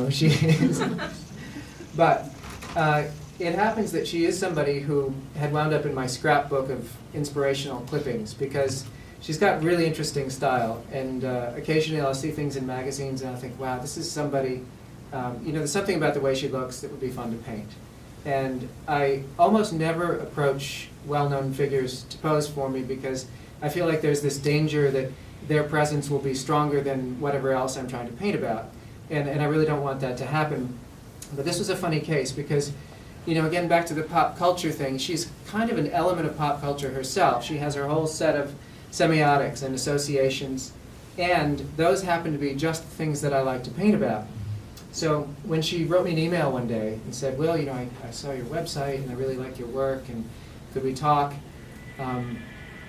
who she is. But it happens that she is somebody who had wound up in my scrapbook of inspirational clippings because she's got really interesting style. And occasionally I'll see things in magazines and I'll think, wow, this is somebody, there's something about the way she looks that would be fun to paint. And I almost never approach well-known figures to pose for me because I feel like there's this danger that their presence will be stronger than whatever else I'm trying to paint about. And I really don't want that to happen. But this was a funny case because, again, back to the pop culture thing, she's kind of an element of pop culture herself. She has her whole set of semiotics and associations, and those happen to be just things that I like to paint about. So when she wrote me an email one day and said, Will, I saw your website and I really like your work and could we talk?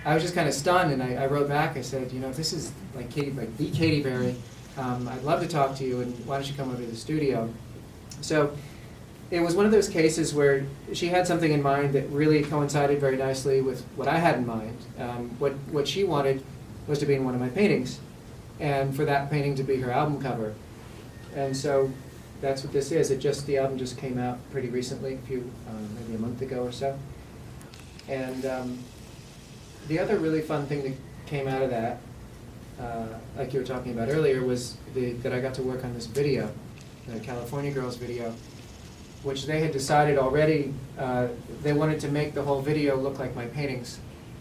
I was just kind of stunned, and I wrote back. I said, this is like the Katy Perry. I'd love to talk to you, and why don't you come over to the studio? So it was one of those cases where she had something in mind that really coincided very nicely with what I had in mind. What she wanted was to be in one of my paintings, and for that painting to be her album cover. And so that's what this is. The album just came out pretty recently, maybe a month ago or so. And the other really fun thing that came out of that, like you were talking about earlier, was that I got to work on this video, the California Girls video, which they had decided already they wanted to make the whole video look like my paintings.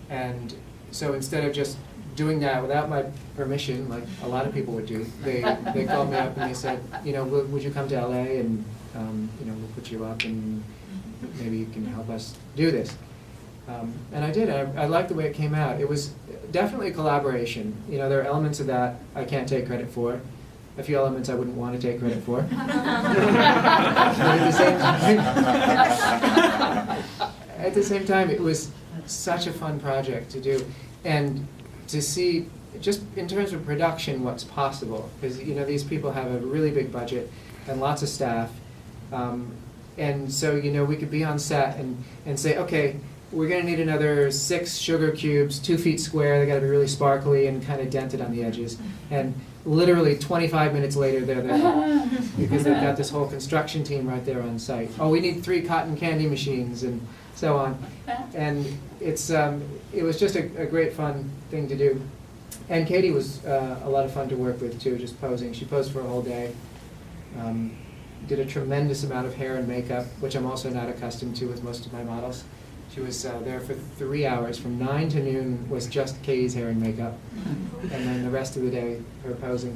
And so instead of just doing that without my permission, like a lot of people would do, they called me up and they said, would you come to LA and we'll put you up and maybe you can help us do this. And I did. I liked the way it came out. It was definitely a collaboration. There are elements of that I can't take credit for. A few elements I wouldn't want to take credit for. But at the same time, it was such a fun project to do, and to see just in terms of production what's possible. Because these people have a really big budget and lots of staff, and so we could be on set and say, okay, we're going to need another 6 sugar cubes, 2 feet square. They got to be really sparkly and kind of dented on the edges. And literally 25 minutes later, they're there because they've got this whole construction team right there on site. Oh, we need 3 cotton candy machines and so on. And it was just a great fun thing to do. And Katy was a lot of fun to work with too, just posing. She posed for a whole day. Did a tremendous amount of hair and makeup, which I'm also not accustomed to with most of my models. She was there for 3 hours. From 9 to noon was just Katy's hair and makeup. And then the rest of the day, her posing.